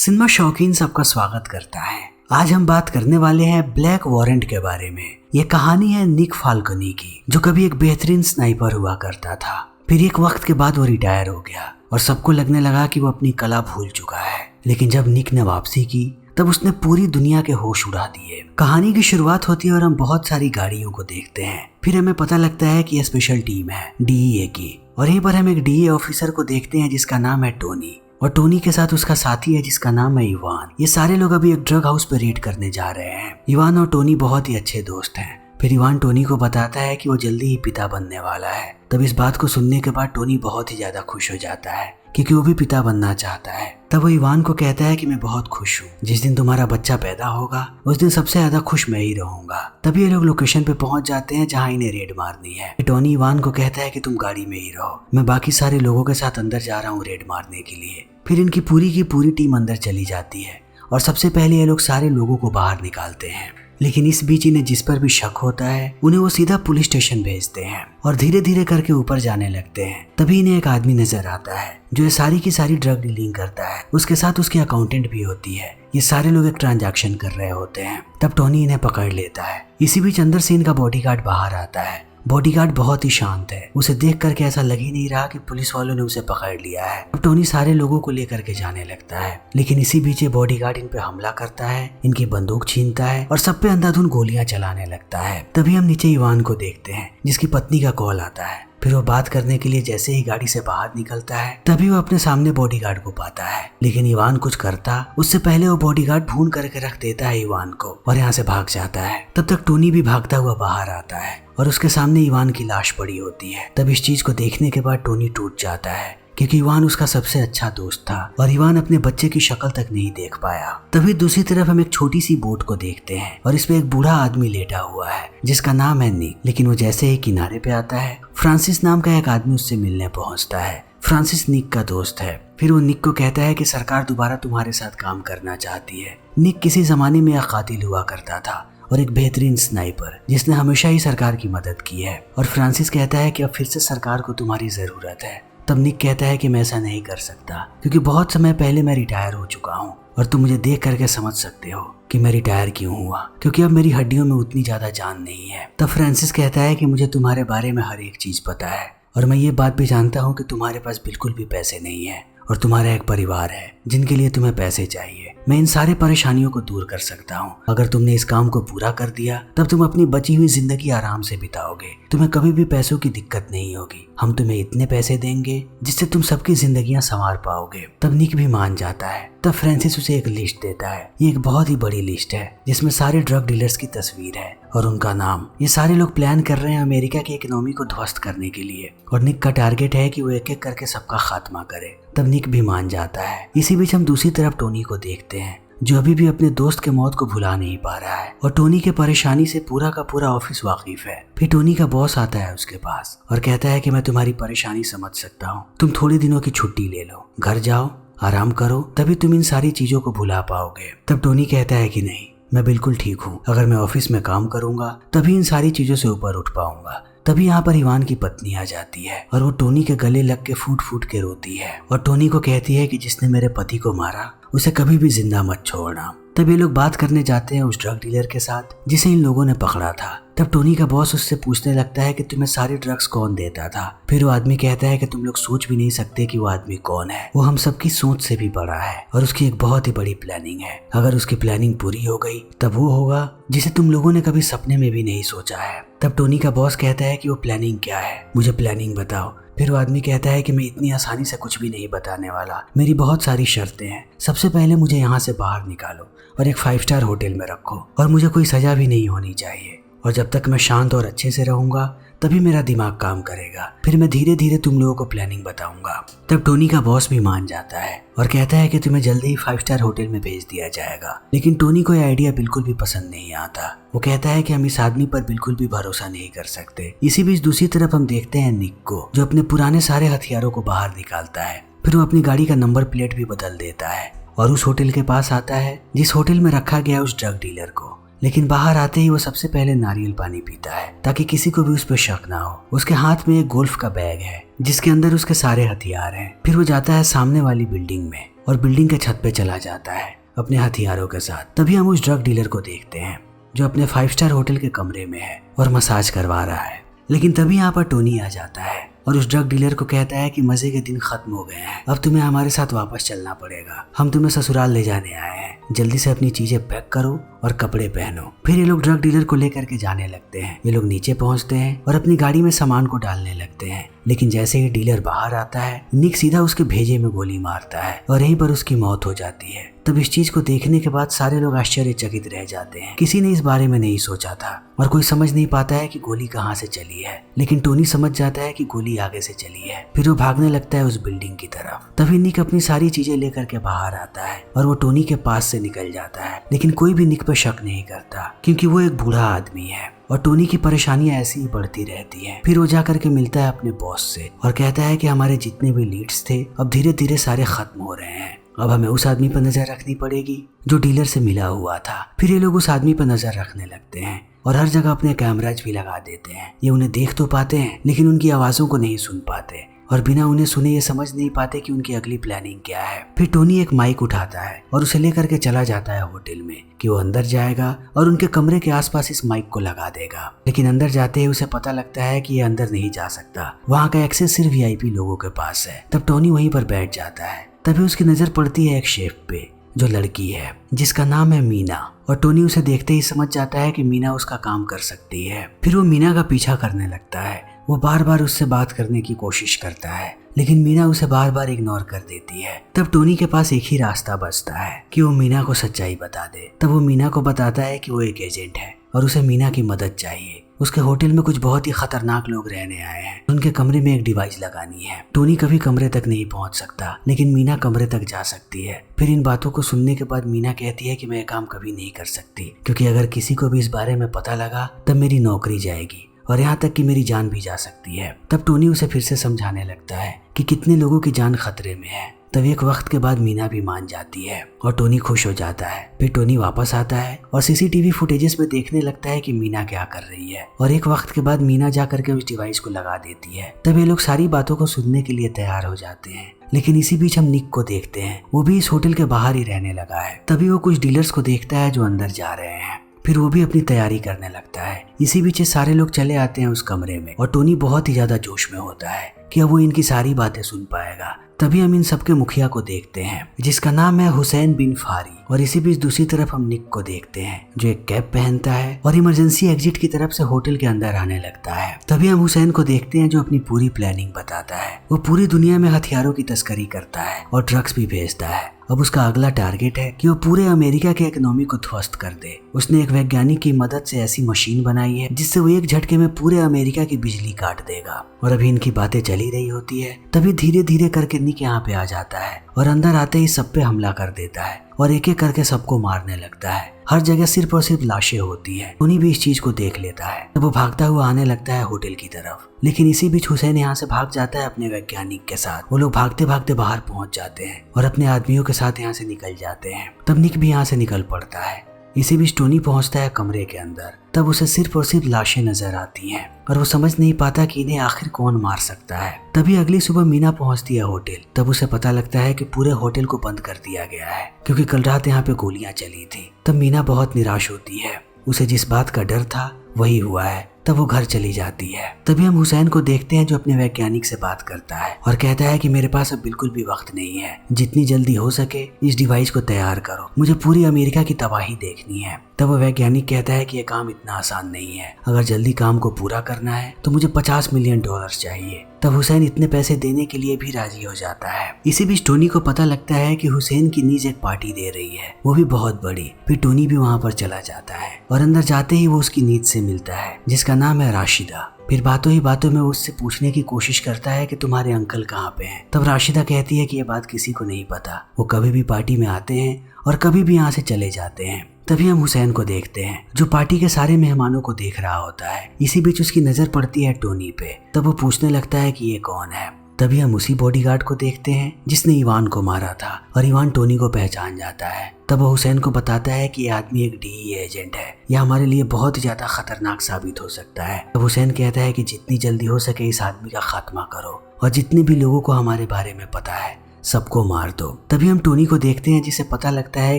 Cinema शौकीन सबका स्वागत करता है। आज हम बात करने वाले हैं ब्लैक वारंट के बारे में। ये कहानी है निक फाल्कोनी की, जो कभी एक बेहतरीन स्नाइपर हुआ करता था। फिर एक वक्त के बाद वो रिटायर हो गया और सबको लगने लगा कि वो अपनी कला भूल चुका है। लेकिन जब निक ने वापसी की तब उसने पूरी दुनिया के होश उड़ा दिए। कहानी की शुरुआत होती है और हम बहुत सारी गाड़ियों को देखते हैं। फिर हमें पता लगता है कि यह स्पेशल टीम है DEA की, और यहीं पर हम एक DEA ऑफिसर को देखते हैं जिसका नाम है टोनी, और टोनी के साथ उसका साथी है जिसका नाम है इवान। ये सारे लोग अभी एक ड्रग हाउस पे रेड करने जा रहे हैं। इवान और टोनी बहुत ही अच्छे दोस्त हैं। फिर इवान टोनी को बताता है कि वो जल्दी ही पिता बनने वाला है। तब इस बात को सुनने के बाद टोनी बहुत ही ज्यादा खुश हो जाता है क्योंकि वो भी पिता बनना चाहता है। तब वो इवान को कहता है कि मैं बहुत खुश हूँ, जिस दिन तुम्हारा बच्चा पैदा होगा उस दिन सबसे ज्यादा खुश मैं ही रहूंगा। तभी ये लोग लोकेशन पे पहुंच जाते हैं जहाँ इन्हें रेड मारनी है। टोनी इवान को कहता है कि तुम गाड़ी में ही रहो, मैं बाकी सारे लोगों के साथ अंदर जा रहा हूँ रेड मारने के लिए। फिर इनकी पूरी की पूरी टीम अंदर चली जाती है और सबसे पहले ये लोग सारे लोगों को बाहर निकालते हैं। लेकिन इस बीच इन्हें जिस पर भी शक होता है उन्हें वो सीधा पुलिस स्टेशन भेजते हैं और धीरे धीरे करके ऊपर जाने लगते हैं। तभी इन्हें एक आदमी नजर आता है जो ये सारी की सारी ड्रग डीलिंग करता है। उसके साथ उसकी अकाउंटेंट भी होती है। ये सारे लोग एक ट्रांजैक्शन कर रहे होते हैं। तब टोनी इन्हें पकड़ लेता है। इसी बीच अंदर से इनका बॉडीगार्ड बाहर आता है। बॉडीगार्ड बहुत ही शांत है। उसे देख करके ऐसा लग ही नहीं रहा कि पुलिस वालों ने उसे पकड़ लिया है। अब टोनी सारे लोगों को लेकर के जाने लगता है। लेकिन इसी बीच ये बॉडीगार्ड इन पे हमला करता है, इनकी बंदूक छीनता है और सब पे अंधाधुंध गोलियां चलाने लगता है। तभी हम नीचे इवान को देखते हैं जिसकी पत्नी का कॉल आता है। फिर वो बात करने के लिए जैसे ही गाड़ी से बाहर निकलता है तभी वो अपने सामने बॉडीगार्ड को पाता है। लेकिन इवान कुछ करता उससे पहले वो बॉडीगार्ड भून करके रख देता है इवान को और यहाँ से भाग जाता है। तब तक टोनी भी भागता हुआ बाहर आता है और उसके सामने इवान की लाश पड़ी होती है। तब इस चीज को देखने के बाद टोनी टूट जाता है क्योंकि इवान उसका सबसे अच्छा दोस्त था और इवान अपने बच्चे की शक्ल तक नहीं देख पाया। तभी दूसरी तरफ हम एक छोटी सी बोट को देखते हैं और इसमें एक बूढ़ा आदमी लेटा हुआ है जिसका नाम है निक। लेकिन वो जैसे ही किनारे पे आता है फ्रांसिस नाम का एक आदमी उससे मिलने पहुंचता है। फ्रांसिस निक का दोस्त है। फिर वो निक को कहता है कि सरकार दोबारा तुम्हारे साथ काम करना चाहती है। निक किसी जमाने में एक कातिल हुआ करता था और एक बेहतरीन स्नाइपर जिसने हमेशा ही सरकार की मदद की है। और फ्रांसिस कहता है कि अब फिर से सरकार को तुम्हारी जरूरत है। तब निक कहता है कि मैं ऐसा नहीं कर सकता क्योंकि बहुत समय पहले मैं रिटायर हो चुका हूँ और तुम मुझे देख करके समझ सकते हो कि मैं रिटायर क्यों हुआ, क्योंकि अब मेरी हड्डियों में उतनी ज्यादा जान नहीं है। तब फ्रांसिस कहता है कि मुझे तुम्हारे बारे में हर एक चीज पता है और मैं ये बात भी जानता हूँ कि तुम्हारे पास बिल्कुल भी पैसे नहीं है और तुम्हारा एक परिवार है जिनके लिए तुम्हें पैसे चाहिए। मैं इन सारे परेशानियों को दूर कर सकता हूँ। अगर तुमने इस काम को पूरा कर दिया तब तुम अपनी बची हुई जिंदगी आराम से बिताओगे। तुम्हें कभी भी पैसों की दिक्कत नहीं होगी। हम तुम्हें इतने पैसे देंगे जिससे तुम सबकी जिंदगियां संवार पाओगे। तब निक भी मान जाता है। तब फ्रांसिस उसे एक लिस्ट देता है। ये एक बहुत ही बड़ी लिस्ट है जिसमें सारे ड्रग डीलर्स की तस्वीर है और उनका नाम। ये सारे लोग प्लान कर रहे हैं अमेरिका की इकोनॉमी को ध्वस्त करने के लिए और निक का टारगेट है कि वो एक एक करके सबका खात्मा करे। तब निक भी मान जाता है। इसी बीच हम दूसरी तरफ टोनी को देखते हैं जो अभी भी अपने दोस्त के मौत को भुला नहीं पा रहा है और टोनी के परेशानी से पूरा का पूरा ऑफिस वाकिफ है। फिर टोनी का बॉस आता है उसके पास और कहता है कि मैं तुम्हारी परेशानी समझ सकता हूँ, तुम थोड़े दिनों की छुट्टी ले लो, घर जाओ, आराम करो, तभी तुम इन सारी चीजों को भुला पाओगे। तब टोनी कहता है कि नहीं, मैं बिल्कुल ठीक हूँ। अगर मैं ऑफिस में काम करूंगा तभी इन सारी चीजों से ऊपर उठ पाऊंगा। तभी यहाँ पर इवान की पत्नी आ जाती है और वो टोनी के गले लग के फूट फूट के रोती है और टोनी को कहती है कि जिसने मेरे पति को मारा उसे कभी भी जिंदा मत छोड़ना। तब ये लोग बात करने जाते हैं उस ड्रग डीलर के साथ जिसे इन लोगों ने पकड़ा था। तब टोनी का बॉस उससे पूछने लगता है कि तुम्हें सारे ड्रग्स कौन देता था। फिर वो आदमी कहता है कि तुम लोग सोच भी नहीं सकते कि वो आदमी कौन है। वो हम सबकी सोच से भी बड़ा है और उसकी एक बहुत ही बड़ी प्लानिंग है। अगर उसकी प्लानिंग पूरी हो गई तब वो होगा जिसे तुम लोगों ने कभी सपने में भी नहीं सोचा है। तब टोनी का बॉस कहता है कि वो प्लानिंग क्या है, मुझे प्लानिंग बताओ। फिर वो आदमी कहता है कि मैं इतनी आसानी से कुछ भी नहीं बताने वाला, मेरी बहुत सारी शर्तें हैं। सबसे पहले मुझे यहाँ से बाहर निकालो और एक 5 स्टार होटल में रखो और मुझे कोई सजा भी नहीं होनी चाहिए और जब तक मैं शांत और अच्छे से रहूंगा तभी मेरा दिमाग काम करेगा। फिर मैं धीरे धीरे तुम लोगों को प्लानिंग बताऊंगा। तब टोनी का बॉस भी मान जाता है और कहता है कि तुम्हें जल्दी ही 5 स्टार होटल में भेज दिया जाएगा। लेकिन टोनी को यह आइडिया बिल्कुल भी पसंद नहीं आता। वो कहता है कि हम इस आदमी पर बिल्कुल भी भरोसा नहीं कर सकते। इसी बीच दूसरी तरफ हम देखते हैं निक को जो अपने पुराने सारे हथियारों को बाहर निकालता है। फिर वो अपनी गाड़ी का नंबर प्लेट भी बदल देता है और उस होटल के पास आता है जिस होटल में रखा गया उस ड्रग डीलर को। लेकिन बाहर आते ही वो सबसे पहले नारियल पानी पीता है ताकि किसी को भी उस पर शक ना हो। उसके हाथ में एक गोल्फ का बैग है जिसके अंदर उसके सारे हथियार हैं। फिर वो जाता है सामने वाली बिल्डिंग में और बिल्डिंग के छत पे चला जाता है अपने हथियारों के साथ। तभी हम उस ड्रग डीलर को देखते हैं जो अपने 5 स्टार होटल के कमरे में है और मसाज करवा रहा है। लेकिन तभी यहाँ पर टोनी आ जाता है और उस ड्रग डीलर को कहता है कि मजे के दिन खत्म हो गए हैं, अब तुम्हें हमारे साथ वापस चलना पड़ेगा, हम तुम्हें ससुराल ले जाने आए हैं, जल्दी से अपनी चीजें पैक करो और कपड़े पहनो। फिर ये लोग ड्रग डीलर को लेकर के जाने लगते हैं। ये लोग नीचे पहुंचते हैं और अपनी गाड़ी में सामान को डालने लगते हैं। लेकिन जैसे ही डीलर बाहर आता है, निक सीधा उसके भेजे में गोली मारता है और यहीं पर उसकी मौत हो जाती है। तब इस चीज को देखने के बाद सारे लोग आश्चर्यचकित रह जाते हैं। किसी ने इस बारे में नहीं सोचा था और कोई समझ नहीं पाता है कि गोली कहाँ से चली है। लेकिन टोनी समझ जाता है कि गोली आगे से चली है। फिर वो भागने लगता है उस बिल्डिंग की तरफ। तभी निक अपनी सारी चीजें लेकर के बाहर आता है और वो टोनी के पास से निकल जाता है। लेकिन कोई भी निक पर शक नहीं करता क्योंकि वो एक बूढ़ा आदमी है और टोनी की परेशानियां ऐसी ही बढ़ती रहती हैं। फिर वो जा करके मिलता है अपने बॉस से और कहता है कि हमारे जितने भी लीड्स थे अब धीरे धीरे सारे खत्म हो रहे हैं, अब हमें उस आदमी पर नजर रखनी पड़ेगी जो डीलर से मिला हुआ था। फिर ये लोग उस आदमी पर नजर रखने लगते हैं और हर जगह अपने कैमराज भी लगा देते हैं। ये उन्हें देख तो पाते हैं लेकिन उनकी आवाजों को नहीं सुन पाते और बिना उन्हें सुने ये समझ नहीं पाते कि उनकी अगली प्लानिंग क्या है। फिर टोनी एक माइक उठाता है और उसे लेकर के चला जाता है होटल में कि वो अंदर जाएगा और उनके कमरे के आसपास इस माइक को लगा देगा। लेकिन अंदर जाते ही उसे पता लगता है कि ये अंदर नहीं जा सकता, वहाँ का एक्सेस सिर्फ वीआईपी लोगों के पास है। तब टोनी वहीं पर बैठ जाता है। तभी उसकी नजर पड़ती है एक शेफ पे जो लड़की है जिसका नाम है मीना और टोनी उसे देखते ही समझ जाता है कि मीना उसका काम कर सकती है। फिर वो मीना का पीछा करने लगता है। वो बार बार उससे बात करने की कोशिश करता है लेकिन मीना उसे बार बार इग्नोर कर देती है। तब टोनी के पास एक ही रास्ता बचता है कि वो मीना को सच्चाई बता दे। तब वो मीना को बताता है कि वो एक एजेंट है और उसे मीना की मदद चाहिए। उसके होटल में कुछ बहुत ही खतरनाक लोग रहने आए हैं, उनके कमरे में एक डिवाइस लगानी है। टोनी कभी कमरे तक नहीं पहुंच सकता लेकिन मीना कमरे तक जा सकती है। फिर इन बातों को सुनने के बाद मीना कहती है कि मैं ये काम कभी नहीं कर सकती क्योंकि अगर किसी को भी इस बारे में पता लगा तब मेरी नौकरी जाएगी और यहाँ तक कि मेरी जान भी जा सकती है। तब टोनी उसे फिर से समझाने लगता है कि कितने लोगों की जान खतरे में है। तब एक वक्त के बाद मीना भी मान जाती है और टोनी खुश हो जाता है। फिर टोनी वापस आता है और सीसीटीवी फुटेजेस में देखने लगता है कि मीना क्या कर रही है और एक वक्त के बाद मीना जा करके उस डिवाइस को लगा देती है। तब ये लोग सारी बातों को सुनने के लिए तैयार हो जाते हैं। लेकिन इसी बीच हम निक को देखते हैं, वो भी इस होटल के बाहर ही रहने लगा है। तभी वो कुछ डीलर्स को देखता है जो अंदर जा रहे हैं। फिर वो भी अपनी तैयारी करने लगता है। इसी बीच सारे लोग चले आते हैं उस कमरे में और टोनी बहुत ही ज्यादा जोश में होता है कि अब वो इनकी सारी बातें सुन पाएगा। तभी हम इन सबके मुखिया को देखते हैं जिसका नाम है हुसैन बिन फारी और इसी बीच दूसरी तरफ हम निक को देखते हैं जो एक कैप पहनता है और इमरजेंसी एग्जिट की तरफ से होटल के अंदर आने लगता है। तभी हम हुसैन को देखते हैं जो अपनी पूरी प्लानिंग बताता है। वो पूरी दुनिया में हथियारों की तस्करी करता है और ड्रग्स भी भेजता है। अब उसका अगला टारगेट है कि वो पूरे अमेरिका के इकोनॉमी को ध्वस्त कर दे। उसने एक वैज्ञानिक की मदद से ऐसी मशीन बनाई है जिससे वो एक झटके में पूरे अमेरिका की बिजली काट देगा। और अभी इनकी बातें चली रही होती है तभी धीरे धीरे करके निक यहाँ पे आ जाता है और अंदर आते ही सब पे हमला कर देता है और एक एक करके सबको मारने लगता है। हर जगह सिर्फ और सिर्फ लाशें होती हैं। टोनी भी इस चीज को देख लेता है तब वो भागता हुआ आने लगता है होटल की तरफ। लेकिन इसी बीच हुसैन यहाँ से भाग जाता है अपने वैज्ञानिक के साथ। वो लोग भागते भागते बाहर पहुंच जाते हैं और अपने आदमियों के साथ यहाँ से निकल जाते हैं। तब निक भी यहाँ से निकल पड़ता है। इसी बीच टोनी पहुंचता है कमरे के अंदर। तब उसे सिर्फ और सिर्फ लाशें नजर आती हैं और वो समझ नहीं पाता कि इन्हें आखिर कौन मार सकता है। तभी अगली सुबह मीना पहुंचती है होटल। तब उसे पता लगता है कि पूरे होटल को बंद कर दिया गया है क्योंकि कल रात यहाँ पे गोलियां चली थी। तब मीना बहुत निराश होती है। उसे जिस बात का डर था वही हुआ है। तब वो घर चली जाती है। तभी हम हुसैन को देखते हैं जो अपने वैज्ञानिक से बात करता है और कहता है कि मेरे पास अब बिल्कुल भी वक्त नहीं है, जितनी जल्दी हो सके इस डिवाइस को तैयार करो, मुझे पूरी अमेरिका की तबाही देखनी है। तब वो वैज्ञानिक कहता है कि यह काम इतना आसान नहीं है, अगर जल्दी काम को पूरा करना है तो मुझे $50 मिलियन चाहिए। तब हुसैन इतने पैसे देने के लिए भी राजी हो जाता है। इसी बीच टोनी को पता लगता है कि हुसैन की नीज एक पार्टी दे रही है, वो भी बहुत बड़ी। फिर टोनी भी वहाँ पर चला जाता है और अंदर जाते ही वो उसकी नीज से मिलता है जिसका नाम है राशिदा। फिर बातों ही बातों में उससे पूछने की कोशिश करता है कि तुम्हारे अंकल कहाँ पे हैं। तब राशिदा कहती है कि यह बात किसी को नहीं पता, वो कभी भी पार्टी में आते हैं और कभी भी यहाँ से चले जाते हैं। तभी हम हुसैन को देखते हैं जो पार्टी के सारे मेहमानों को देख रहा होता है। इसी बीच उसकी नजर पड़ती है टोनी पे। तब वो पूछने लगता है कि ये कौन है। तभी हम उसी बॉडीगार्ड को देखते हैं जिसने इवान को मारा था और इवान टोनी को पहचान जाता है। तब वो हुसैन को बताता है कि ये आदमी एक DEA एजेंट है, यह हमारे लिए बहुत ही ज्यादा खतरनाक साबित हो सकता है। तब हुसैन कहता है कि जितनी जल्दी हो सके इस आदमी का खात्मा करो और जितने भी लोगों को हमारे बारे में पता है सबको मार दो। तभी हम टोनी को देखते हैं जिसे पता लगता है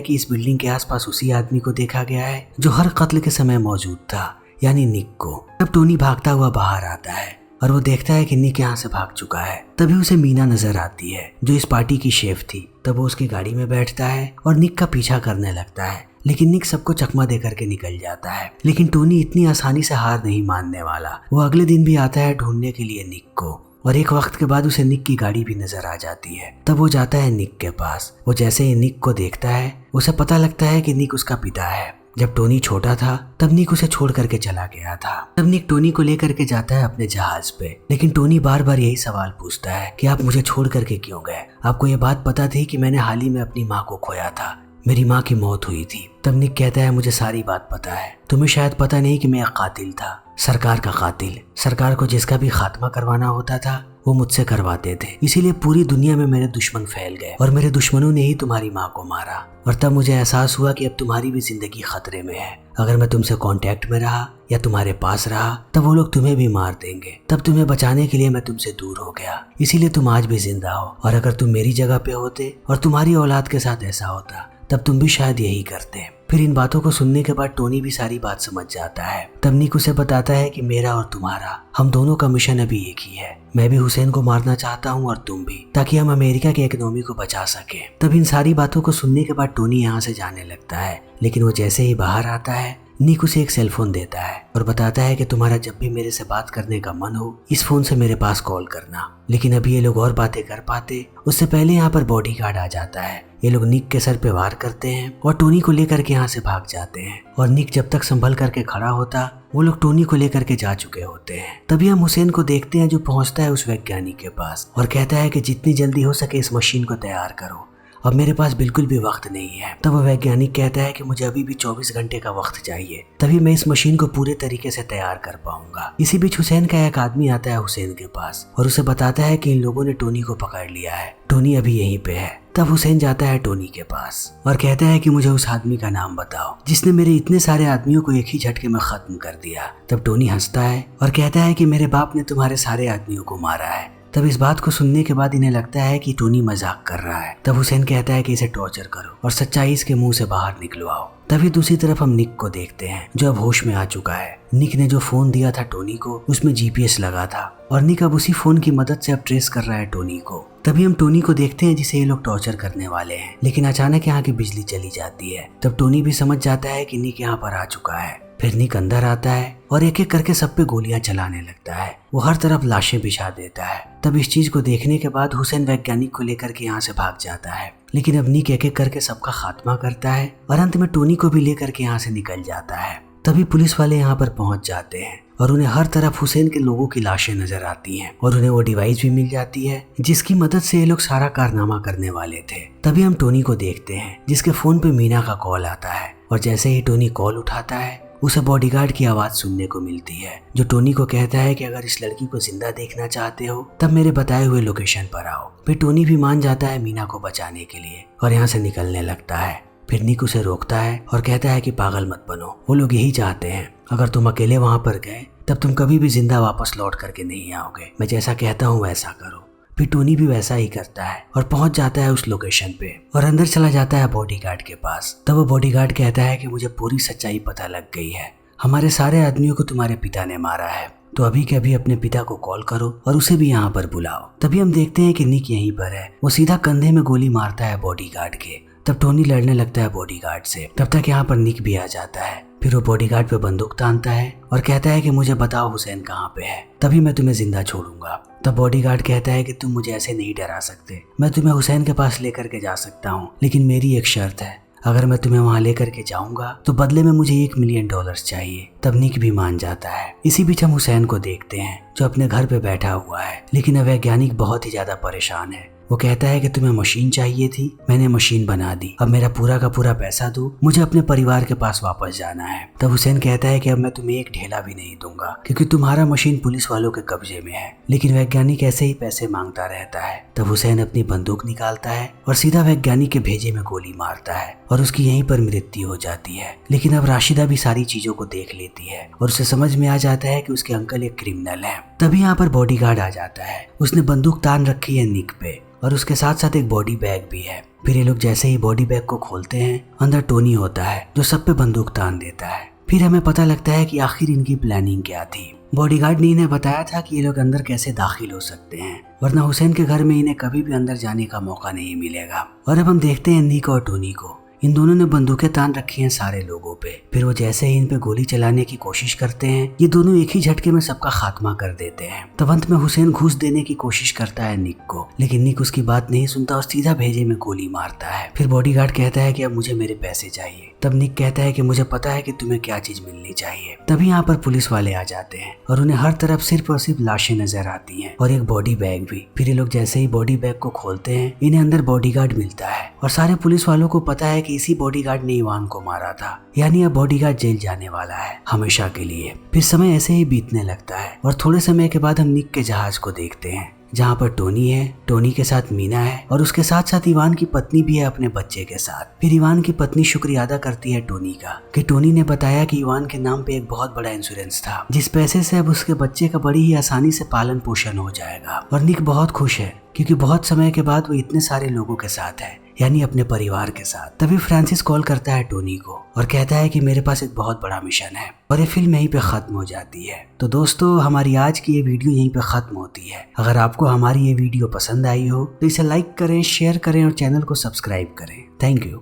कि इस बिल्डिंग के आसपास उसी आदमी को देखा गया है जो हर कत्ल के समय मौजूद था, यानी निक को। तब टोनी भागता हुआ बाहर आता है और वो देखता है कि निक यहाँ से भाग चुका है। तभी उसे मीना नजर आती है जो इस पार्टी की शेफ थी। तब वो उसकी गाड़ी में बैठता है और निक का पीछा करने लगता है, लेकिन निक सबको चकमा दे करके निकल जाता है। लेकिन टोनी इतनी आसानी से हार नहीं मानने वाला। वो अगले दिन भी आता है ढूंढने के लिए निक को, और एक वक्त के बाद उसे निक की गाड़ी भी नजर आ जाती है। तब वो जाता है निक के पास। वो जैसे ही निक को देखता है उसे पता लगता है कि निक उसका पिता है। जब टोनी छोटा था तब निक उसे छोड़ करके चला गया था। तब निक टोनी को लेकर के जाता है अपने जहाज पे, लेकिन टोनी बार बार यही सवाल पूछता है कि आप मुझे छोड़ करके क्यों गए? आपको ये बात पता थी कि मैंने हाल ही में अपनी माँ को खोया था, मेरी माँ की मौत हुई थी। तब निक कहता है मुझे सारी बात पता है, तुम्हें शायद पता नहीं कि मैं एक कातिल था, सरकार का कातिल। सरकार को जिसका भी खात्मा करवाना होता था वो मुझसे करवाते थे, इसीलिए पूरी दुनिया में मेरे दुश्मन फैल गए और मेरे दुश्मनों ने ही तुम्हारी माँ को मारा। और तब मुझे एहसास हुआ कि अब तुम्हारी भी जिंदगी खतरे में है। अगर मैं तुमसे कांटेक्ट में रहा या तुम्हारे पास रहा तब वो लोग तुम्हें भी मार देंगे। तब तुम्हें बचाने के लिए मैं तुमसे दूर हो गया, इसीलिए तुम आज भी जिंदा हो। और अगर तुम मेरी जगह पे होते और तुम्हारी औलाद के साथ ऐसा होता तब तुम भी शायद यही करते। फिर इन बातों को सुनने के बाद टोनी भी सारी बात समझ जाता है। तब निक उसे बताता है कि मेरा और तुम्हारा, हम दोनों का मिशन अभी एक ही है। मैं भी हुसैन को मारना चाहता हूँ और तुम भी, ताकि हम अमेरिका की इकोनॉमी को बचा सके। तब इन सारी बातों को सुनने के बाद टोनी यहाँ से जाने लगता है, लेकिन वो जैसे ही बाहर आता है निक उसे एक सेलफोन देता है और बताता है कि तुम्हारा जब भी मेरे से बात करने का मन हो इस फोन से मेरे पास कॉल करना। लेकिन अभी ये लोग और बातें कर पाते उससे पहले यहाँ पर बॉडीगार्ड आ जाता है। ये लोग निक के सर पे वार करते हैं और टोनी को लेकर के यहाँ से भाग जाते हैं। और निक जब तक संभल करके खड़ा होता वो लोग टोनी को लेकर के जा चुके होते हैं। तभी हम हुसैन को देखते हैं जो पहुंचता है उस वैज्ञानिक के पास और कहता है कि जितनी जल्दी हो सके इस मशीन को तैयार करो, अब मेरे पास बिल्कुल भी वक्त नहीं है। तब वह वैज्ञानिक कहता है कि मुझे अभी भी 24 घंटे का वक्त चाहिए, तभी मैं इस मशीन को पूरे तरीके से तैयार कर पाऊंगा। इसी बीच हुसैन का एक आदमी आता है हुसैन के पास और उसे बताता है कि इन लोगों ने टोनी को पकड़ लिया है, टोनी अभी यहीं पे है। तब हुसैन जाता है टोनी के पास और कहता है कि मुझे उस आदमी का नाम बताओ जिसने मेरे इतने सारे आदमियों को एक ही झटके में खत्म कर दिया। तब टोनी हंसता है और कहता है कि मेरे बाप ने तुम्हारे सारे आदमियों को मारा है। तब इस बात को सुनने के बाद इन्हें लगता है कि टोनी मजाक कर रहा है। तब हुसैन कहता है कि इसे टॉर्चर करो और सच्चाई इसके मुंह से बाहर निकलवाओ। तभी दूसरी तरफ हम निक को देखते हैं जो अब होश में आ चुका है। निक ने जो फोन दिया था टोनी को उसमें जीपीएस लगा था और निक अब उसी फोन की मदद से अब ट्रेस कर रहा है टोनी को। तभी हम टोनी को देखते हैं जिसे ये लोग टॉर्चर करने वाले हैं, लेकिन अचानक यहाँ की बिजली चली जाती है। तब टोनी भी समझ जाता है कि निक यहाँ पर आ चुका है। फिर निक अंदर आता है और एक एक करके सब पे गोलियां चलाने लगता है। वो हर तरफ लाशें बिछा देता है। तब इस चीज को देखने के बाद हुसैन वैज्ञानिक को लेकर के यहाँ से भाग जाता है, लेकिन अब निक एक एक करके सबका खात्मा करता है और अंत में टोनी को भी लेकर के यहाँ से निकल जाता है। तभी पुलिस वाले यहाँ पर पहुंच जाते हैं और उन्हें हर तरफ हुसैन के लोगों की लाशें नजर आती हैं और उन्हें वो डिवाइस भी मिल जाती है जिसकी मदद से ये लोग सारा कारनामा करने वाले थे। तभी हम टोनी को देखते हैं जिसके फोन पे मीना का कॉल आता है और जैसे ही टोनी कॉल उठाता है उसे बॉडीगार्ड की आवाज सुनने को मिलती है जो टोनी को कहता है कि अगर इस लड़की को जिंदा देखना चाहते हो तब मेरे बताए हुए लोकेशन पर आओ। फिर टोनी भी मान जाता है मीना को बचाने के लिए और यहाँ से निकलने लगता है। फिर निक उसे रोकता है और कहता है कि पागल मत बनो, वो लोग यही चाहते हैं, अगर तुम अकेले वहां पर गए तब तुम कभी भी जिंदा वापस लौट करके नहीं आओगे, मैं जैसा कहता हूँ वैसा करो। फिर टोनी भी वैसा ही करता है और पहुंच जाता है उस लोकेशन पे और अंदर चला जाता है बॉडीगार्ड के पास। तब वो बॉडीगार्ड कहता है कि मुझे पूरी सच्चाई पता लग गई है, हमारे सारे आदमियों को तुम्हारे पिता ने मारा है, तो अभी के अभी अपने पिता को कॉल करो और उसे भी यहाँ पर बुलाओ। तभी हम देखते हैं कि निक यहीं पर है। वो सीधा कंधे में गोली मारता है बॉडीगार्ड के। तब टोनी लड़ने लगता है बॉडीगार्ड से। तब तक यहाँ पर निक भी आ जाता है। फिर वो बॉडीगार्ड पे बंदूक तानता है और कहता है कि मुझे बताओ हुसैन कहाँ पे है, तभी मैं तुम्हें जिंदा छोड़ूंगा। तब बॉडीगार्ड कहता है कि तुम मुझे ऐसे नहीं डरा सकते, मैं तुम्हें हुसैन के पास लेकर के जा सकता हूँ, लेकिन मेरी एक शर्त है, अगर मैं तुम्हें वहां लेकर के जाऊंगा तो बदले में मुझे $1 मिलियन चाहिए। तब निक भी मान जाता है। इसी बीच हम हुसैन को देखते हैं जो अपने घर पे बैठा हुआ है, लेकिन अब वैज्ञानिक बहुत ही ज्यादा परेशान है। वो कहता है कि तुम्हें मशीन चाहिए थी, मैंने मशीन बना दी, अब मेरा पूरा का पूरा पैसा दो, मुझे अपने परिवार के पास वापस जाना है। तब हुसैन कहता है कि अब मैं तुम्हें एक ढेला भी नहीं दूंगा क्योंकि तुम्हारा मशीन पुलिस वालों के कब्जे में है। लेकिन वैज्ञानिक ऐसे ही पैसे मांगता रहता है। तब हुसैन अपनी बंदूक निकालता है और सीधा वैज्ञानिक के भेजे में गोली मारता है और उसकी यहीं पर मृत्यु हो जाती है। लेकिन अब राशिदा भी सारी चीजों को देख लेती है और उसे समझ में आ जाता है कि उसके अंकल एक क्रिमिनल है। तभी यहाँ पर बॉडीगार्ड आ जाता है। उसने बंदूक तान रखी है निक पे और उसके साथ साथ एक बॉडी बैग भी है। फिर ये लोग जैसे ही बॉडी बैग को खोलते हैं, अंदर टोनी होता है जो सब पे बंदूक तान देता है। फिर हमें पता लगता है कि आखिर इनकी प्लानिंग क्या थी। बॉडीगार्ड ने इन्हें बताया था कि ये लोग अंदर कैसे दाखिल हो सकते हैं, वरना हुसैन के घर में इन्हें कभी भी अंदर जाने का मौका नहीं मिलेगा। और अब हम देखते हैं निक और टोनी को। इन दोनों ने बंदूकें तान रखी हैं सारे लोगों पे। फिर वो जैसे ही इन पे गोली चलाने की कोशिश करते हैं, ये दोनों एक ही झटके में सबका खात्मा कर देते हैं। तब अंत में हुसैन घूस देने की कोशिश करता है निक को, लेकिन निक उसकी बात नहीं सुनता और सीधा भेजे में गोली मारता है। फिर बॉडीगार्ड कहता है कि अब मुझे मेरे पैसे चाहिए। तब निक कहता है कि मुझे पता है कि तुम्हें क्या चीज मिलनी चाहिए। तभी यहाँ पर पुलिस वाले आ जाते हैं और उन्हें हर तरफ सिर्फ और सिर्फ लाशें नजर आती हैं और एक बॉडी बैग भी। फिर ये लोग जैसे ही बॉडी बैग को खोलते हैं, इन्हें अंदर बॉडीगार्ड मिलता है और सारे पुलिस वालों को पता है कि इसी बॉडीगार्ड ने इवान को मारा था, यानी अब बॉडीगार्ड जेल जाने वाला है हमेशा के लिए। फिर समय ऐसे ही बीतने लगता है और थोड़े समय के बाद हम निक के जहाज को देखते हैं, जहाँ पर टोनी है, टोनी के साथ मीना है और उसके साथ साथ इवान की पत्नी भी है अपने बच्चे के साथ। फिर इवान की पत्नी शुक्रिया अदा करती है टोनी का कि टोनी ने बताया कि इवान के नाम पे एक बहुत बड़ा इंश्योरेंस था, जिस पैसे से अब उसके बच्चे का बड़ी ही आसानी से पालन पोषण हो जाएगा। और निक बहुत खुश है क्योंकि बहुत समय के बाद वो इतने सारे लोगों के साथ है, यानी अपने परिवार के साथ। तभी फ्रांसिस कॉल करता है टोनी को और कहता है कि मेरे पास एक बहुत बड़ा मिशन है। और ये फिल्म यहीं पे खत्म हो जाती है। तो दोस्तों, हमारी आज की ये वीडियो यहीं पे खत्म होती है। अगर आपको हमारी ये वीडियो पसंद आई हो तो इसे लाइक करें, शेयर करें और चैनल को सब्सक्राइब करें। Thank you.